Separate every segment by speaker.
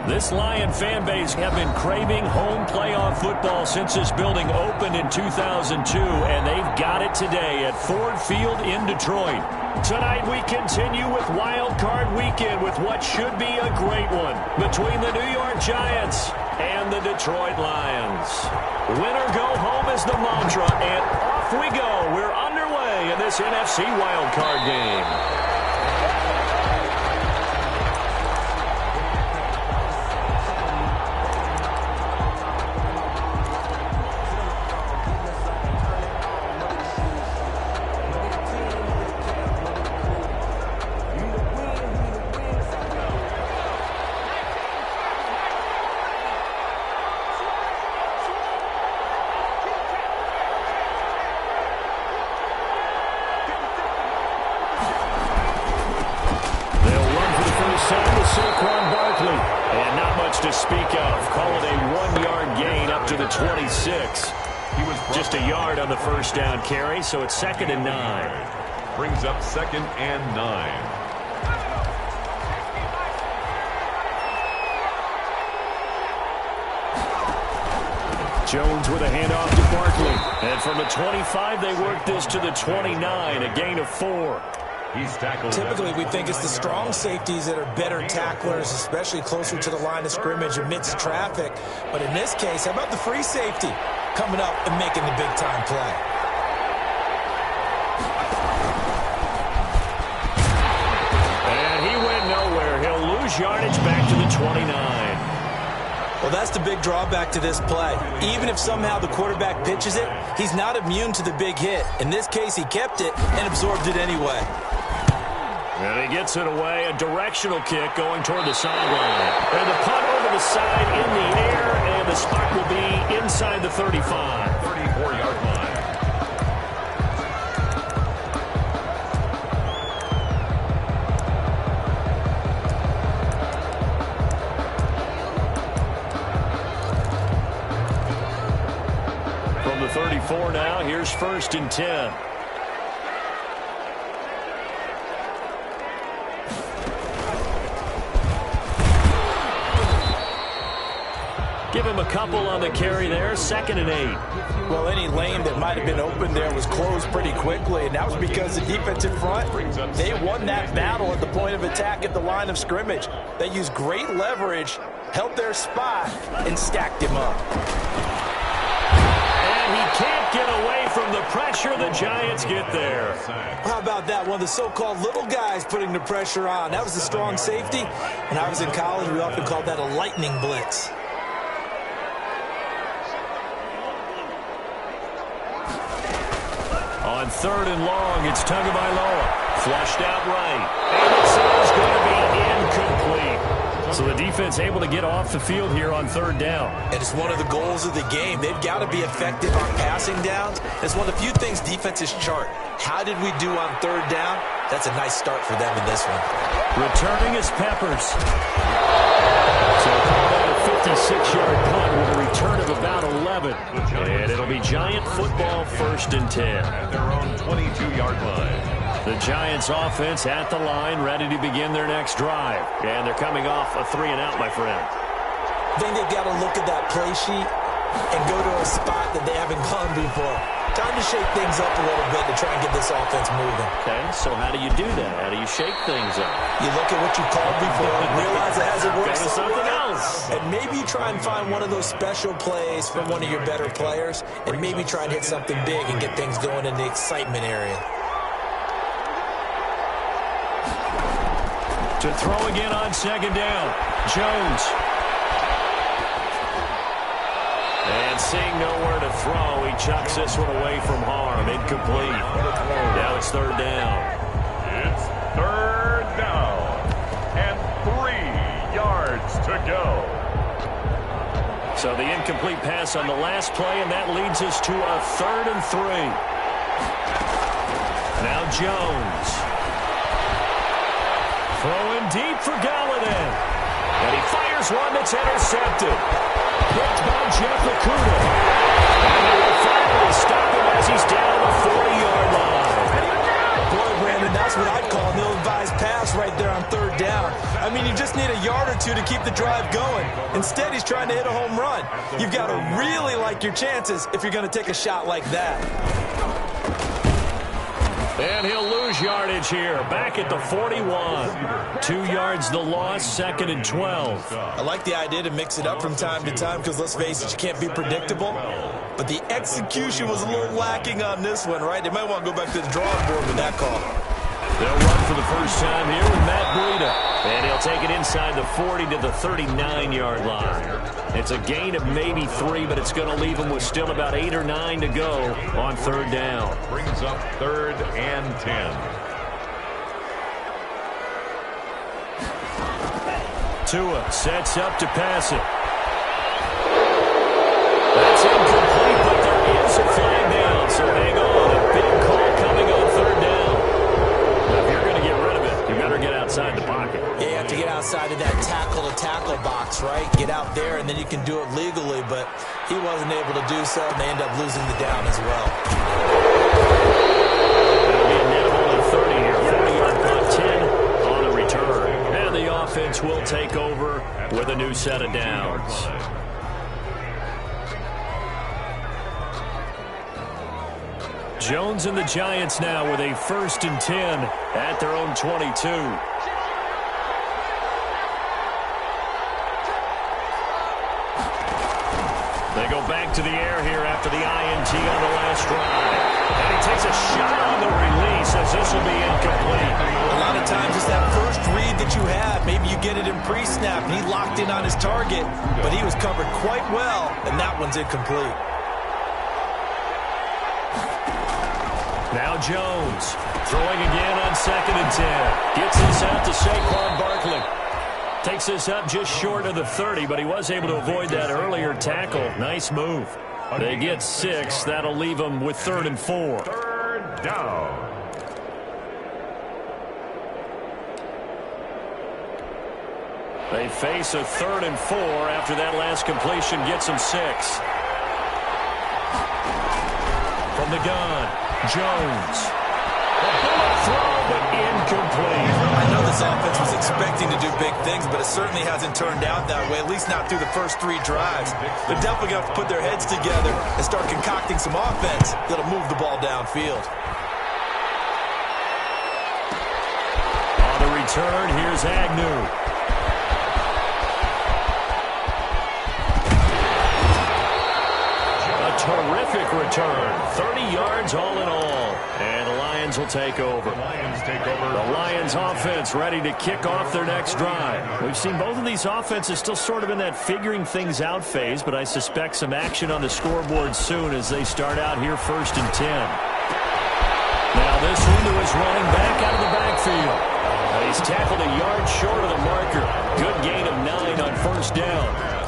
Speaker 1: This Lion fan base have been craving home playoff football since this building opened in 2002, and they've got it today at Ford Field in Detroit. Tonight we continue with Wild Card Weekend with what should be a great one between the New York Giants and the Detroit Lions. Win or go home is the mantra, and off we go. We're underway in this NFC Wild Card game. And not much to speak of. Call it a 1-yard gain up to the 26. He was just a yard on the first down carry, so it's 2nd and 9.
Speaker 2: Brings up 2nd and 9.
Speaker 1: Jones with a handoff to Barkley. And from the 25, they work this to the 29, a gain of 4.
Speaker 2: He's tackled.
Speaker 3: Typically, we think it's the strong safeties that are better tacklers, especially closer to the line of scrimmage amidst traffic. But in this case, how about the free safety coming up and making the big-time play?
Speaker 1: And he went nowhere. He'll lose yardage back to the 29.
Speaker 3: Well, that's the big drawback to this play. Even if somehow the quarterback pitches it, he's not immune to the big hit. In this case, he kept it and absorbed it anyway.
Speaker 1: And he gets it away, a directional kick going toward the sideline. And the punt over the side in the air, and the spot will be inside the 35.
Speaker 2: 34-yard line.
Speaker 1: From the 34 now, here's 1st and 10. Give him a couple on the carry there, 2nd and 8.
Speaker 3: Well, any lane that might have been open there was closed pretty quickly, and that was because the defensive front, they won that battle at the point of attack at the line of scrimmage. They used great leverage, held their spot, and stacked him up.
Speaker 1: And he can't get away from the pressure. The Giants get there.
Speaker 3: How about that? One of the so-called little guys putting the pressure on. That was a strong safety. When I was in college, we often called that a lightning blitz.
Speaker 1: On 3rd and long, it's Tagovailoa. Flushed out right. And it's going to be incomplete. So the defense able to get off the field here on 3rd down.
Speaker 3: And it's one of the goals of the game. They've got to be effective on passing downs. It's one of the few things defenses chart. How did we do on 3rd down? That's a nice start for them in this one.
Speaker 1: Returning is Peppers. So call that a 56-yard punt with a return of about 11. And it'll be Giant football 1st and 10.
Speaker 2: At their own 22-yard line.
Speaker 1: The Giants offense at the line, ready to begin their next drive. And they're coming off a 3-and-out, my friend.
Speaker 3: I think they've got to look at that play sheet and go to a spot that they haven't gone before. Time to shake things up a little bit to try and get this offense moving.
Speaker 1: Okay, so how do you do that? How do you shake things up?
Speaker 3: You look at what you called before, realize it hasn't worked
Speaker 1: Go to something else.
Speaker 3: And maybe you try and find one of those special plays from one of your better players, and maybe try and hit something big and get things going in the excitement area.
Speaker 1: To throw again on 2nd down, Jones. And seeing nowhere to throw, he chucks this one away from harm. Incomplete. Now it's 3rd down.
Speaker 2: It's 3rd down. And 3 yards to go.
Speaker 1: So the incomplete pass on the last play, and that leads us to a 3rd and 3. Now Jones. Throwing deep for Galladay. And he fires one that's intercepted. Picked by Jeff Okudah. And they will finally stop him as he's down the 40-yard line.
Speaker 3: Boy, Brandon, that's That's what I'd call an ill-advised pass right there on third down. I mean, you just need a yard or two to keep the drive going. Instead, he's trying to hit a home run. You've got to really like your chances if you're going to take a shot like that.
Speaker 1: And he'll lose yardage here. Back at the 41. 2 yards the loss, 2nd and 12.
Speaker 3: I like the idea to mix it up from time to time because, let's face it, you can't be predictable. But the execution was a little lacking on this one, right? They might want to go back to the drawing board with that call.
Speaker 1: They'll run for the first time here with Matt Breida. And he'll take it inside the 40 to the 39-yard line. It's a gain of maybe 3, but it's going to leave them with still about 8 or 9 to go on third down.
Speaker 2: Brings up 3rd and 10.
Speaker 1: Tua sets up to pass it. That's incomplete, but there is a flag down, so hang on. A big call coming on third down. Now, if you're going to get rid of it, you better get outside the pocket.
Speaker 3: Yeah, you have to get outside of that tackle-to-tackle box, right? Get out there, and then you can do it legally, but he wasn't able to do so, and they end up losing the down as well.
Speaker 1: That'll be a net of only 30 here. 40-yard punt, 10 on the return. And the offense will take over with a new set of downs. Jones and the Giants now with a 1st and 10 at their own 22. They go back to the air here after the INT on the last drive. And he takes a shot on the release as this will be incomplete.
Speaker 3: A lot of times it's that first read that you have. Maybe you get it in pre-snap, and he locked in on his target, but he was covered quite well, and that one's incomplete.
Speaker 1: Now Jones throwing again on 2nd and 10. Gets this out to Saquon Barkley. Takes this up just short of the 30, but he was able to avoid that earlier tackle. Nice move. They get 6. That'll leave them with 3rd and 4.
Speaker 2: 3rd down.
Speaker 1: They face a 3rd and 4 after that last completion gets them 6. From the gun. Jones. A bullet throw, but incomplete.
Speaker 3: I know this offense was expecting to do big things, but it certainly hasn't turned out that way, at least not through the first 3 drives. They're definitely going to have to put their heads together and start concocting some offense that'll move the ball downfield.
Speaker 1: On the return, here's Agnew. Terrific return. 30 yards all in all. And the Lions will take over. The Lions offense ready to kick off their next drive. We've seen both of these offenses still sort of in that figuring things out phase, but I suspect some action on the scoreboard soon as they start out here 1st and 10. Now this one to his running back out of the backfield. He's tackled a yard short of the marker. Good gain of 9 on 1st down.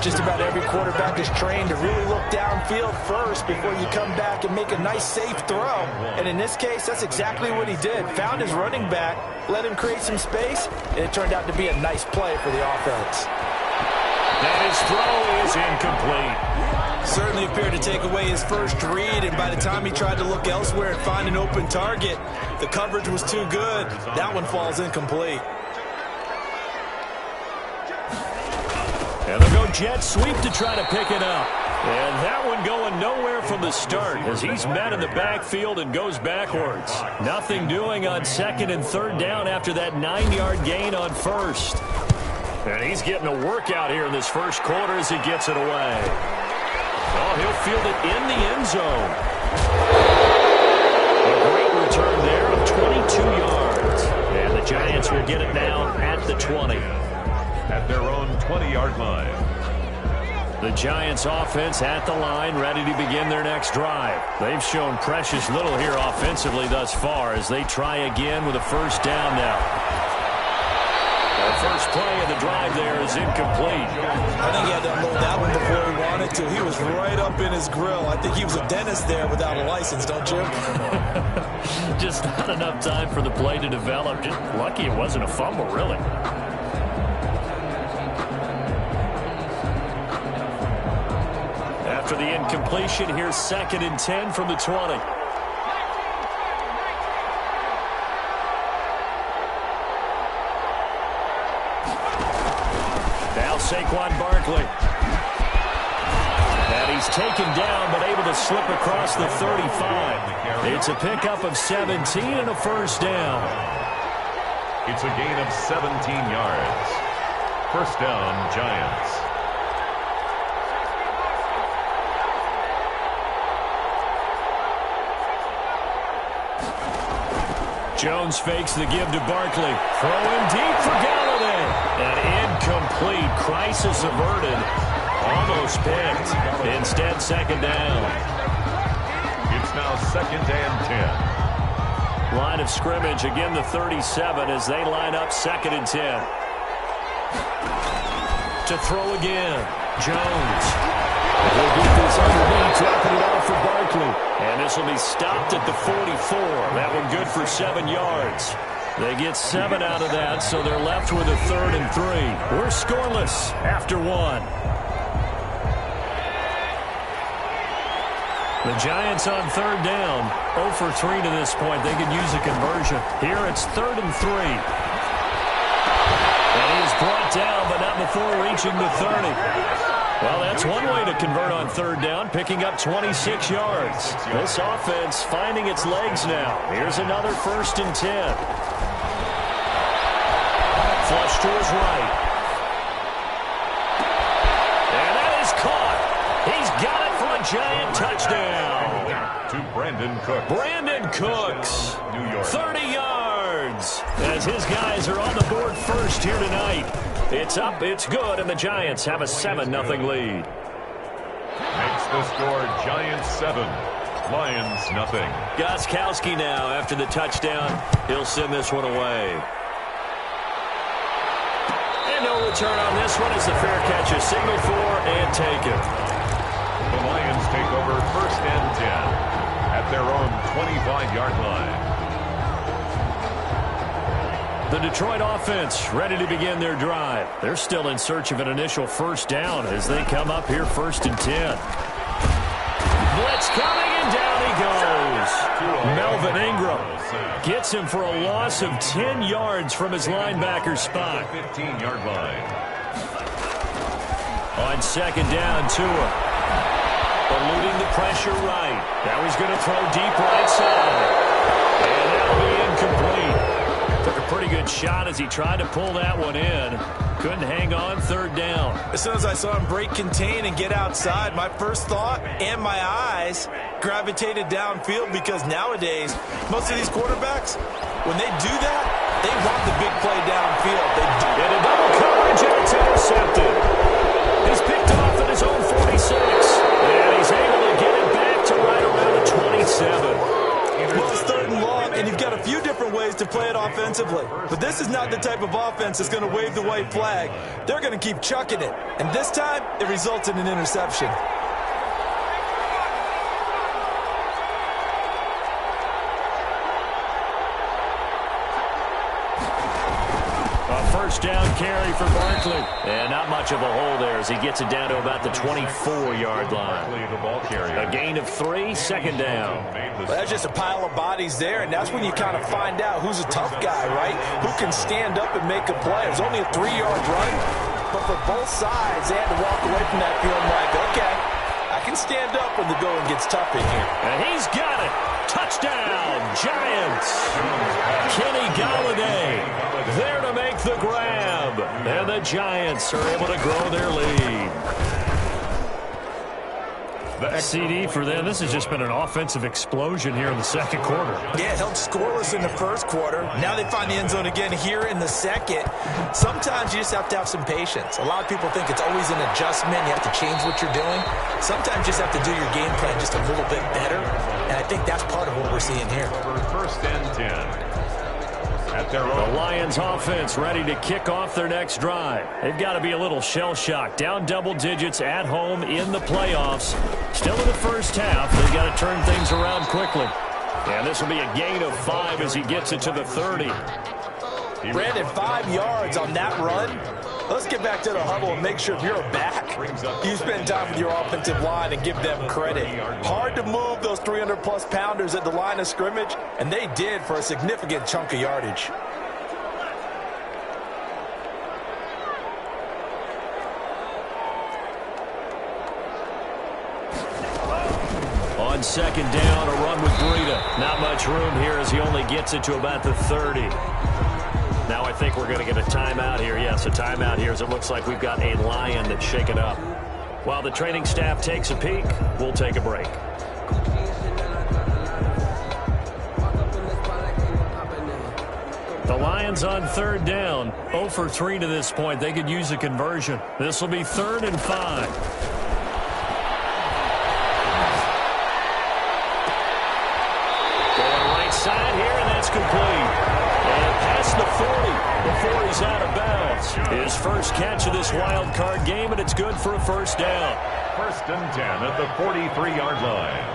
Speaker 3: Just about every quarterback is trained to really look downfield first before you come back and make a nice, safe throw. And in this case, that's exactly what he did. Found his running back, let him create some space, and it turned out to be a nice play for the offense.
Speaker 1: And his throw is incomplete.
Speaker 3: Certainly appeared to take away his first read, and by the time he tried to look elsewhere and find an open target, the coverage was too good. That one falls incomplete.
Speaker 1: And they'll go jet sweep to try to pick it up. And that one going nowhere from the start as he's met in the backfield and goes backwards. Nothing doing on 2nd and 3rd down after that 9-yard gain on 1st. And he's getting a workout here in this first quarter as he gets it away. Oh, he'll field it in the end zone. A great return there of 22 yards. And the Giants will get it now at the 20.
Speaker 2: At their own 20-yard line.
Speaker 1: The Giants offense at the line, ready to begin their next drive. They've shown precious little here offensively thus far as they try again with a 1st down now. The first play of the drive there is incomplete.
Speaker 3: I think he had to unload that one before he wanted to. He was right up in his grill. I think he was a dentist there without a license, don't you?
Speaker 1: Just not enough time for the play to develop. Just lucky it wasn't a fumble, really. After the incompletion, here's 2nd and 10 from the 20. Now Saquon Barkley. And he's taken down, but able to slip across the 35. It's a pickup of 17 and a first down.
Speaker 2: It's a gain of 17 yards. First down, Giants.
Speaker 1: Jones fakes the give to Barkley. Throwing deep for Galladay. And incomplete. Crisis averted. Almost picked. Instead, second down.
Speaker 2: It's now second and 10.
Speaker 1: Line of scrimmage, again the 37 as they line up second and 10. To throw again. Jones. He'll get this underneath, dropping it off for Barkley. And this will be stopped at the 44. That one good for 7 yards. They get 7 out of that, so they're left with a 3rd and 3. We're scoreless after 1. The Giants on 3rd down. 0 for 3 to this point. They could use a conversion. Here it's 3rd and 3. And he is brought down, but not before reaching the 30. Well, that's one way to convert on 3rd down, picking up 26 yards. This offense finding its legs now. Here's another 1st and 10. Flush to his right. And that is caught. He's got it for a Giant touchdown.
Speaker 2: To Brandon Cooks.
Speaker 1: Brandon Cooks,
Speaker 2: New York.
Speaker 1: 30 yards. As his guys are on the board first here tonight. It's up, it's good, and the Giants have a 7-0 lead.
Speaker 2: Makes the score Giants 7, Lions nothing.
Speaker 1: Gostkowski now after the touchdown. He'll send this one away. And no return on this one as the fair catch is signaled for and taken.
Speaker 2: The Lions take over 1st and 10 at their own 25-yard line.
Speaker 1: The Detroit offense ready to begin their drive. They're still in search of an initial first down as they come up here 1st and 10. Blitz coming, and down he goes. Melvin Ingram gets him for a loss of 10 yards from his linebacker spot.
Speaker 2: 15-yard line.
Speaker 1: On 2nd down, Tua. Eluding the pressure right. Now he's going to throw deep right side. And that'll be incomplete. Took a pretty good shot as he tried to pull that one in. Couldn't hang on 3rd down.
Speaker 3: As soon as I saw him break contain and get outside, my first thought and my eyes gravitated downfield because nowadays, most of these quarterbacks, when they do that, they want the big play downfield. They do.
Speaker 1: And a double coverage, and it's intercepted. He's picked off at his own 46. And he's able to get it back to right around the 27.
Speaker 3: Well, it's 3rd and long, and you've got a few different ways to play it offensively. But this is not the type of offense that's going to wave the white flag. They're going to keep chucking it. And this time, it results in an interception.
Speaker 1: First down carry for Barkley. And not much of a hole there as he gets it down to about the 24-yard line. A gain of 3, 2nd down.
Speaker 3: Well, that's just a pile of bodies there, and that's when you kind of find out who's a tough guy, right? Who can stand up and make a play. It was only a 3-yard run, but for both sides, they had to walk away from that feeling like, okay, I can stand up when the going gets tough in here.
Speaker 1: And he's got it. Touchdown, Giants. Kenny Galladay there to make the grab. And the Giants are able to grow their lead. CD for them. This has just been an offensive explosion here in the 2nd quarter.
Speaker 3: Yeah, held scoreless in the 1st quarter. Now they find the end zone again here in the 2nd. Sometimes you just have to have some patience. A lot of people think it's always an adjustment. You have to change what you're doing. Sometimes you just have to do your game plan just a little bit better. And I think that's part of what we're seeing here.
Speaker 2: 1st and 10. At their own.
Speaker 1: The Lions offense ready to kick off their next drive. They've got to be a little shell-shocked. Down double digits at home in the playoffs. Still in the first half. They've got to turn things around quickly. And this will be a gain of 5 as he gets it to the 30.
Speaker 3: Brandon, 5 yards on that run. Let's get back to the huddle and make sure if you're back, you spend time with your offensive line and give them credit. Hard to move those 300-plus pounders at the line of scrimmage, and they did for a significant chunk of yardage.
Speaker 1: On second down, a run with Breida. Not much room here as he only gets it to about the 30. Now I think we're going to get a timeout here. Yes, a timeout here as it looks like we've got a Lion that's shaken up. While the training staff takes a peek, we'll take a break. The Lions on third down. 0 for 3 to this point. They could use a conversion. This will be 3rd and 5. Side here, and that's complete. And past the 40 before he's out of bounds. His first catch of this wild card game, and it's good for a first down.
Speaker 2: 1st and 10 at the 43-yard line.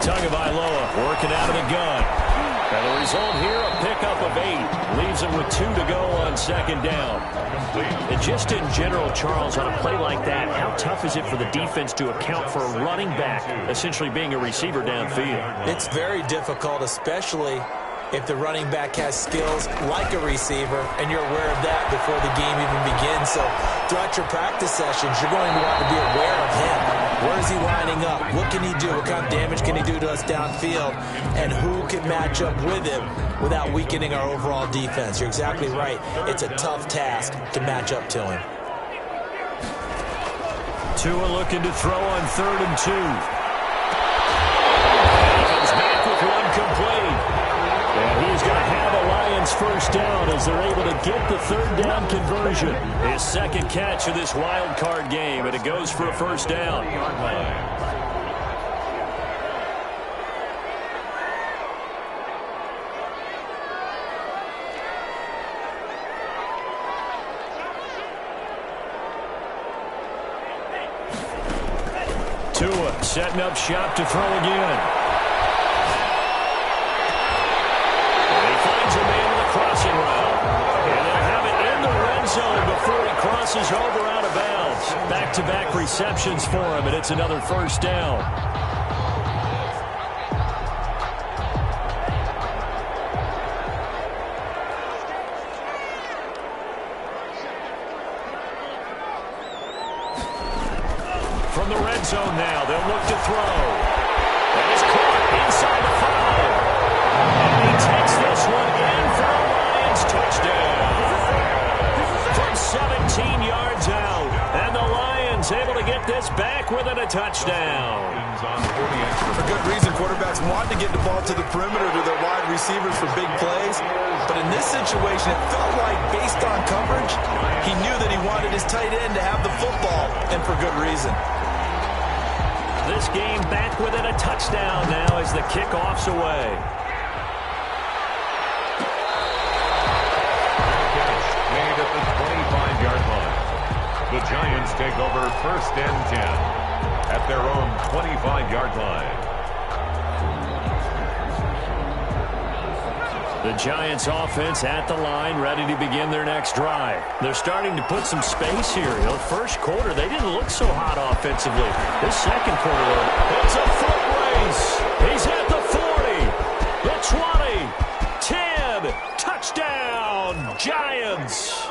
Speaker 1: Tagovailoa working out of the gun. And the result here, a pickup of 8. Leaves him with 2 to go on second down. And just in general, Charles, on a play like that, how tough is it for the defense to account for a running back essentially being a receiver downfield?
Speaker 3: It's very difficult, especially if the running back has skills like a receiver, and you're aware of that before the game even begins. So throughout your practice sessions, you're going to want to be aware of him. Where is he lining up? What can he do? What kind of damage can he do to us downfield? And who can match up with him without weakening our overall defense? You're exactly right. It's a tough task to match up to him.
Speaker 1: Tua looking to throw on 3rd and 2. He comes back with one complete. And he's going to have a Lions first down as they're able to get the 3rd down conversion. His second catch of this wild card game, and it goes for a first down. Tua setting up shop to throw again. Crossing route. And they'll have it in the red zone before he crosses over out of bounds. Back-to-back receptions for him, and it's another first down. From the red zone now, they'll look to throw. And it's caught inside the 5. And he takes this one in for a Lions touchdown. From 17 yards out. And the Lions able to get this back within a touchdown.
Speaker 3: For good reason, quarterbacks want to get the ball to the perimeter to their wide receivers for big plays. But in this situation, it felt like based on coverage, he knew that he wanted his tight end to have the football, and for good reason.
Speaker 1: This game back within a touchdown now as the kickoff's away.
Speaker 2: Made at the 25-yard line. The Giants take over 1st and 10 at their own 25-yard line.
Speaker 1: The Giants offense at the line, ready to begin their next drive. They're starting to put some space here. You know, first quarter, they didn't look so hot offensively. This second quarter, though, it's a foot race. He's at the 40, the 20, 10, touchdown, Giants.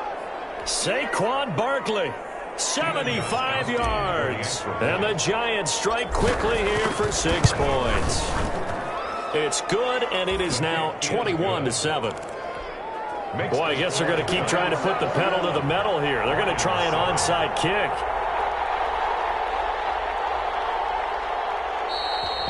Speaker 1: Saquon Barkley, 75 yards. And the Giants strike quickly here for 6 points. It's good, and it is now 21-7. Boy, I guess they're going to keep trying to put the pedal to the metal here. They're going to try an onside kick.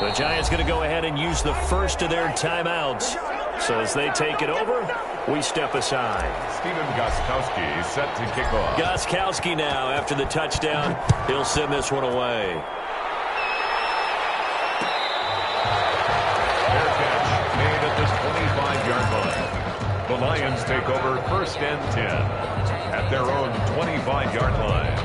Speaker 1: The Giants going to go ahead and use the first of their timeouts. So as they take it over, we step aside.
Speaker 2: Steven Gostkowski set to kick off.
Speaker 1: Gostkowski now, after the touchdown, he'll send this one away.
Speaker 2: This 25-yard line. The Lions take over 1st and 10 at their own 25-yard line.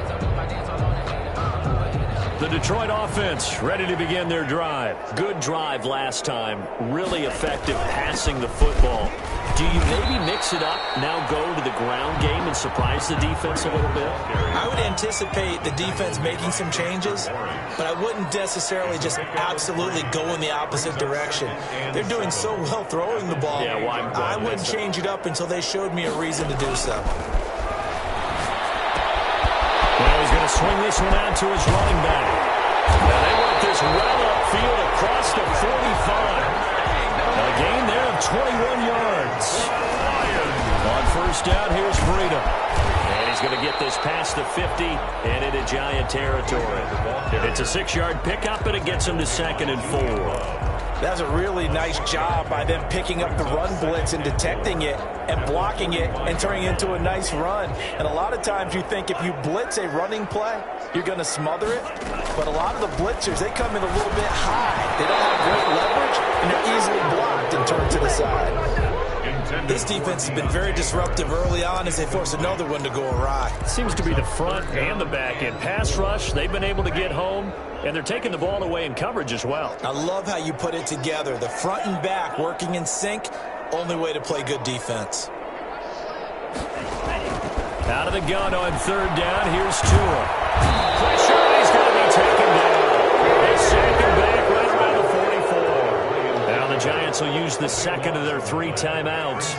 Speaker 1: The Detroit offense ready to begin their drive. Good drive last time. Really effective passing the football. Do you maybe mix it up, now go to the ground game and surprise the defense a little bit?
Speaker 3: I would anticipate the defense making some changes, but I wouldn't necessarily just absolutely go in the opposite direction. They're doing so well throwing the ball.
Speaker 1: Yeah, well,
Speaker 3: I wouldn't change it up until they showed me a reason to do so.
Speaker 1: swing this one out to his running back. Now they want this well upfield across the 45. A gain there of 21 yards. On first down, here's Breida. And he's going to get this past the 50 and into Giant territory. It's a 6-yard pickup, and it gets him to 2nd and 4.
Speaker 3: That's a really nice job by them picking up the run blitz and detecting it and blocking it and turning it into a nice run. And a lot of times you think if you blitz a running play, you're going to smother it. But a lot of the blitzers, they come in a little bit high. They don't have great leverage, and they're easily blocked and turned to the side. This defense has been very disruptive early on as they force another one to go awry.
Speaker 1: Seems to be the front and the back end. Pass rush, they've been able to get home, and they're taking the ball away in coverage as well.
Speaker 3: I love how you put it together. The front and back working in sync, only way to play good defense.
Speaker 1: Out of the gun on 3rd down, here's Tua. Pressure, he's going to be taken down. They sack him back right around the 44. Now the Giants will use the second of their 3 timeouts,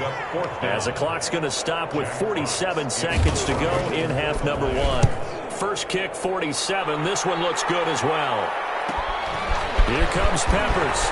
Speaker 1: as the clock's going to stop with 47 seconds to go in half number 1. First kick, 47. This one looks good as well. Here comes Peppers.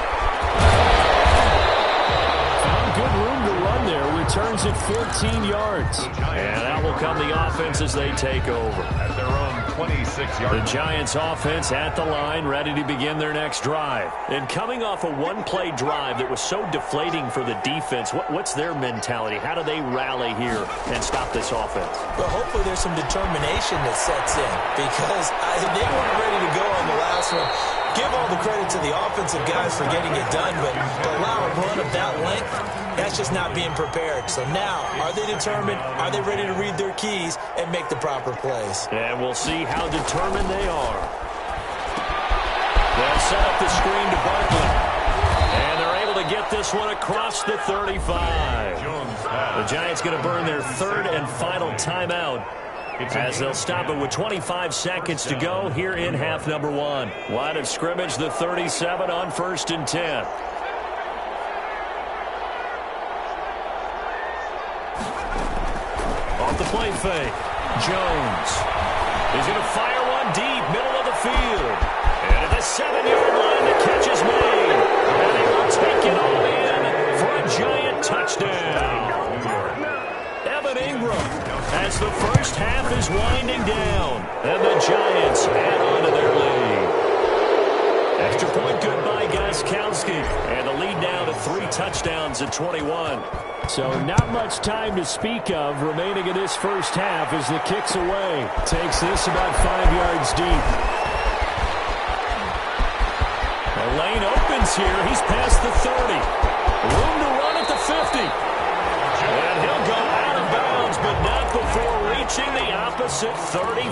Speaker 1: Found good room to run there. Returns it 14 yards. And that will come the offense as they take over.
Speaker 2: At their own 26-yard line.
Speaker 1: The Giants offense at the line, ready to begin their next drive. And coming off a one-play drive that was so deflating for the defense, what's their mentality? How do they rally here and stop this offense?
Speaker 3: Well, hopefully there's some determination that sets in, because they weren't ready to go on the last one. Give all the credit to the offensive guys for getting it done, but to allow a run of that length, that's just not being prepared. So now, are they determined? Are they ready to read their keys and make the proper plays?
Speaker 1: And we'll see how determined they are. They'll set up the screen to Barkley. And they're able to get this one across the 35. The Giants going to burn their 3rd and final timeout, as they'll stop it with 25 seconds to go here in half number 1. Line of scrimmage, the 37 on 1st and 10. Off the play fake, Jones. He's going to fire one deep, middle of the field. And at the 7-yard line, the catch is made. And they will take it all in for a Giant touchdown. Evan Ingram, as the first half is winding down, and the Giants add on to their lead. Extra point good by Gostkowski, and the lead now to 3 touchdowns at 21. So not much time to speak of remaining in this first half as the kick's away. Takes this about 5 yards deep. The lane opens here. He's past the 30. Room to run at the 50. And he'll go out of bounds, but not before reaching the opposite 35.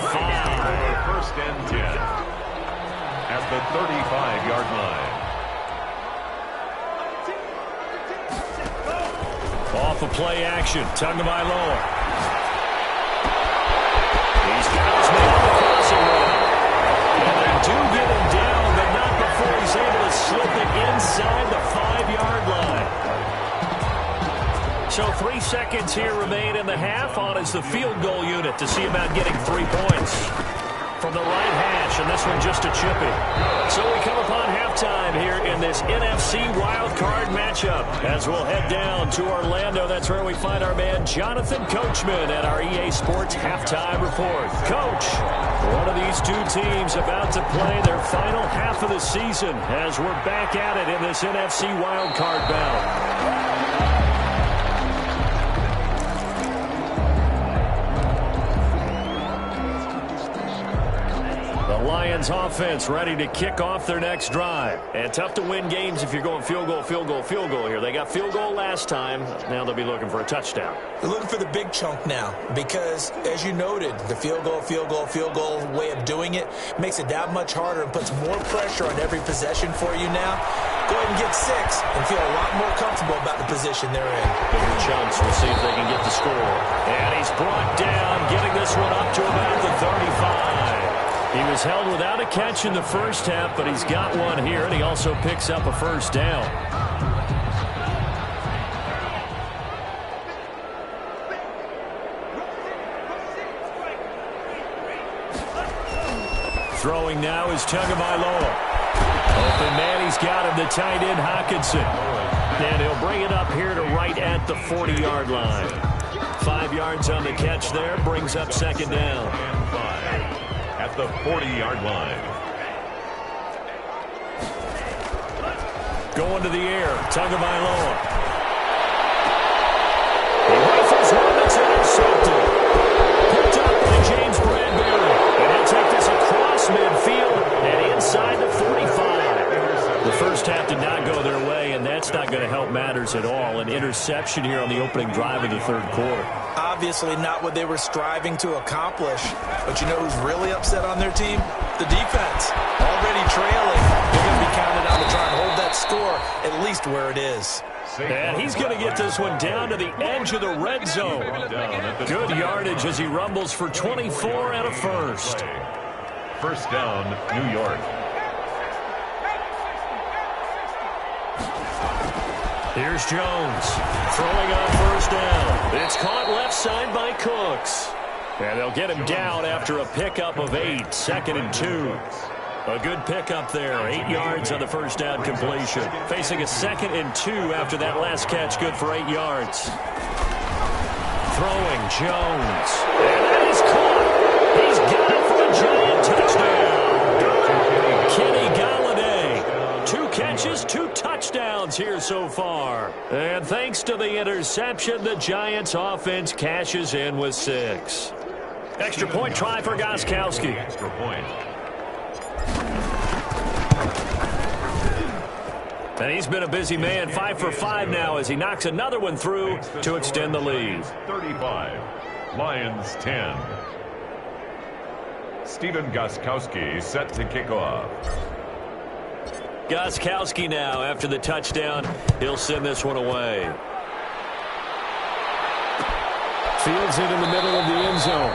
Speaker 2: First and 10 at the 35-yard line.
Speaker 1: Off of play action, Tagovailoa. He's got his man on the crossing route. And they do get him down, but not before he's able to slip it inside the 5-yard line. So 3 seconds here remain in the half. On is the field goal unit to see about getting 3 points from the right hash, and this one just a chippy. So we come upon halftime here in this NFC wildcard matchup as we'll head down to Orlando. That's where we find our man Jonathan Coachman at our EA Sports Halftime Report. Coach, one of these 2 teams about to play their final half of the season as we're back at it in this NFC wildcard bout. Lions offense ready to kick off their next drive. And tough to win games if you're going field goal, field goal, field goal here. They got field goal last time. Now they'll be looking for a touchdown.
Speaker 3: They're looking for the big chunk now because, as you noted, the field goal way of doing it makes it that much harder and puts more pressure on every possession for you now. Go ahead and get 6 and feel a lot more comfortable about the position they're in.
Speaker 1: Bigger chunks. We'll see if they can get the score. And he's brought down, getting this one up to about the 35. He was held without a catch in the first half, but he's got one here, and he also picks up a first down. Throwing now is Tagovailoa. Open man, he's got him, the tight end Hockenson. And he'll bring it up here to right at the 40-yard line. 5 yards on the catch there, brings up second down.
Speaker 2: And 5 at the 40-yard line.
Speaker 1: Going to the air, Tagovailoa. He rifles one that's intercepted. Picked up by James Bradbury. And he'll take this across midfield and inside the 45. The first half did not go their way, and that's not going to help matters at all. An interception here on the opening drive of the third quarter.
Speaker 3: Obviously not what they were striving to accomplish. But you know who's really upset on their team? The defense. Already trailing. They're going to be counted on to try and hold that score at least where it is.
Speaker 1: And he's going to get this one down to the edge of the red zone. Good yardage as he rumbles for 24 and a first.
Speaker 2: First down, New York.
Speaker 1: Here's Jones throwing on first down. It's caught left side by Cooks. And they'll get him down after a pickup of 8. Second and 2. A good pickup there. 8 yards on the first down completion. Facing a second and 2 after that last catch. Good for 8 yards. Throwing Jones. And that is caught. He's got it for a giant touchdown. Kenny Galladay. 2 catches, 2 touchdowns here so far. And thanks to the interception, the Giants offense cashes in with 6. Extra point try for Gostkowski.
Speaker 2: Extra point.
Speaker 1: And he's been a busy man, 5 for 5 now as he knocks another one through to extend the lead.
Speaker 2: 35, Lions 10. Stephen Gostkowski set to kick off.
Speaker 1: Gostkowski now after the touchdown. He'll send this one away. Fields it in the middle of the end zone.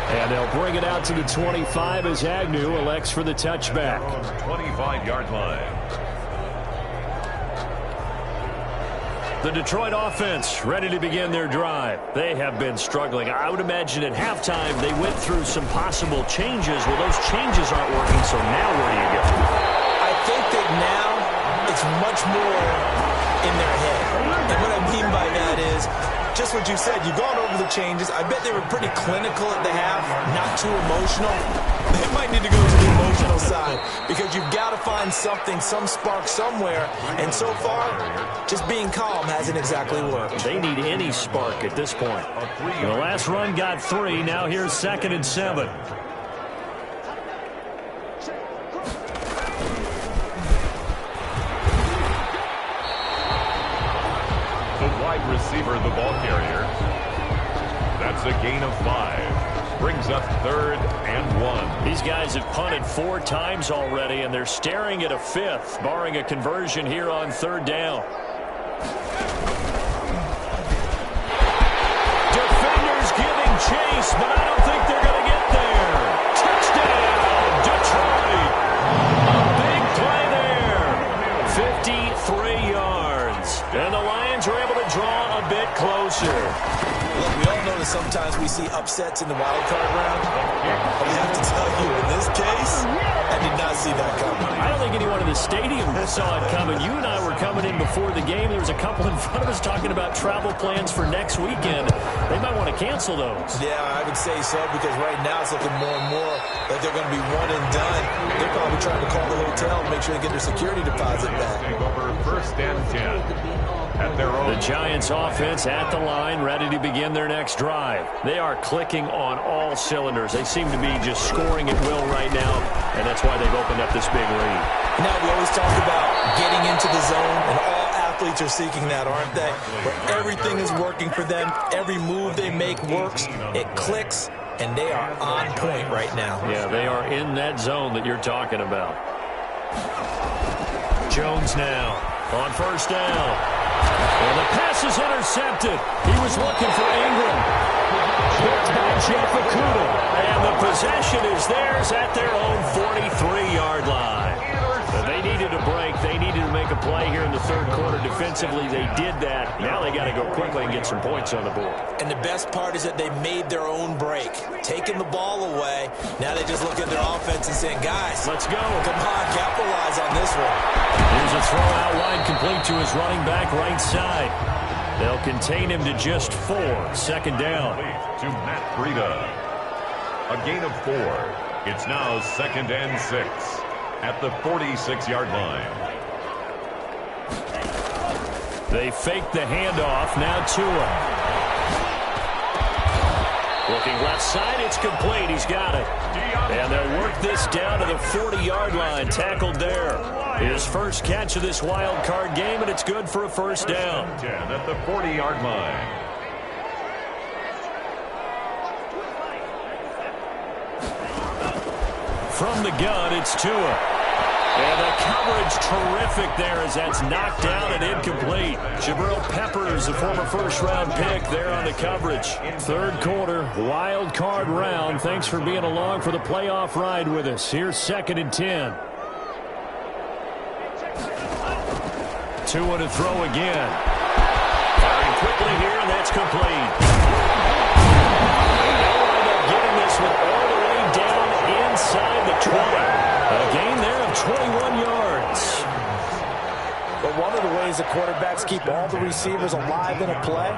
Speaker 1: And they'll bring it out to the 25 as Agnew elects for the touchback.
Speaker 2: 25-yard line.
Speaker 1: The Detroit offense ready to begin their drive. They have been struggling. I would imagine at halftime they went through some possible changes. Well, those changes aren't working, so now where do you go?
Speaker 3: I think that now it's much more in their head. And what I mean by that is just what you said. You've gone over the changes. I bet they were pretty clinical at the half, not too emotional. They might need to go to the emotional side because you've got to find something, some spark somewhere. And so far, just being calm hasn't exactly worked.
Speaker 1: They need any spark at this point. The last run got 3. Now here's 2nd and 7.
Speaker 2: Receiver, the ball carrier. That's a gain of 5. Brings up 3rd and 1.
Speaker 1: These guys have punted 4 times already, and they're staring at a 5th, barring a conversion here on 3rd down. Defenders giving chase, but I don't think they're going to get there. Touchdown, Detroit. A big play there. 53 yards. And the Lions are able to draw a bit closer.
Speaker 3: Look, we all know that sometimes we see upsets in the wild card round. But I have to tell you, in this case, I did not see that coming.
Speaker 1: I don't think anyone in the stadium saw it coming. You and I were coming in before the game. There was a couple in front of us talking about travel plans for next weekend. They might want to cancel those.
Speaker 3: Yeah, I would say so, because right now it's looking more and more like they're going to be one and done. They're probably trying to call the hotel and make sure they get their security deposit back.
Speaker 2: Take over 1st and 10. At their own.
Speaker 1: The Giants offense at the line, ready to begin their next drive. They are clicking on all cylinders. They seem to be just scoring at will right now, and that's why they've opened up this big lead.
Speaker 3: Now, we always talk about getting into the zone, and all athletes are seeking that, aren't they? Where everything is working for them. Every move they make works. It clicks, and they are on point right now.
Speaker 1: Yeah, they are in that zone that you're talking about. Jones now on first down. And the pass is intercepted. He was looking for Ingram. Picked by Jeff Okudah. And the possession is theirs at their own 43-yard line. But they needed a break. They needed to make make a play here in the third quarter defensively. They did that. Now they got to go quickly and get some points on the board.
Speaker 3: And the best part is that they made their own break, taking the ball away. Now they just look at their offense and saying, guys,
Speaker 1: let's go.
Speaker 3: Come on, capitalize on this one.
Speaker 1: Here's a throw out wide, complete to his running back right side. They'll contain him to just 4. Second down.
Speaker 2: To Matt Breida. A gain of 4. It's now 2nd and 6 at the 46-yard line.
Speaker 1: They fake the handoff. Now Tua. Looking left side. It's complete. He's got it. And they'll work this down to the 40-yard line. Tackled there. His first catch of this wild card game, and it's good for a first down.
Speaker 2: 10 at the 40-yard line.
Speaker 1: From the gun, it's Tua. And the coverage terrific there as that's knocked down and incomplete. Jabril Peppers, a former first-round pick, there on the coverage. Third quarter, wild card round. Thanks for being along for the playoff ride with us. Here's 2nd and 10. Tua to throw again. Firing quickly here, and that's complete. And they'll wind up getting this one all the way down inside the 20. A gain there of 21 yards.
Speaker 3: But one of the ways the quarterbacks keep all the receivers alive in a play,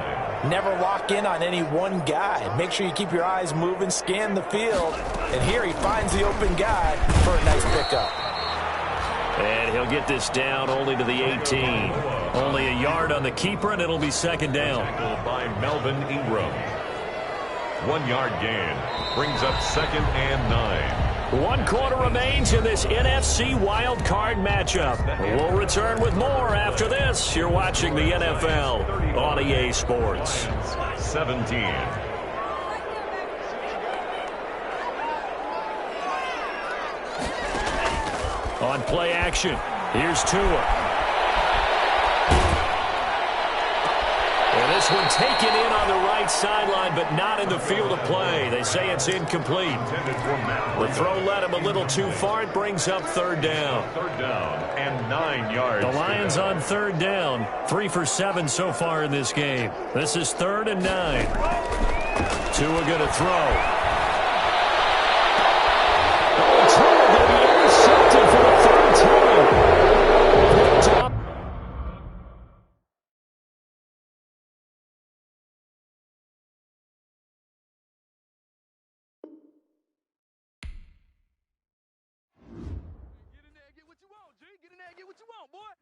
Speaker 3: never lock in on any one guy. Make sure you keep your eyes moving, scan the field. And here he finds the open guy for a nice pickup.
Speaker 1: And he'll get this down only to the 18. Only a yard on the keeper, and it'll be second down.
Speaker 2: Tackled by Melvin Ingram. 1 yard gain. Brings up 2nd and 9.
Speaker 1: 1 quarter remains in this NFC wild card matchup. We'll return with more after this. You're watching the NFL on EA Sports.
Speaker 2: 17.
Speaker 1: On play action, here's Tua. And this one taken in on the right sideline, but not in the field of play. They say it's incomplete. The throw led him a little too far. It brings up third down.
Speaker 2: Third down and 9 yards.
Speaker 1: The Lions on third down. 3 for 7 so far in this game. This is 3rd and 9. Tua going to throw. Tua going to be intercepted for the 3rd time. Picked up.
Speaker 4: Get in there and get what you want, G. Get in there and get what you want, boy.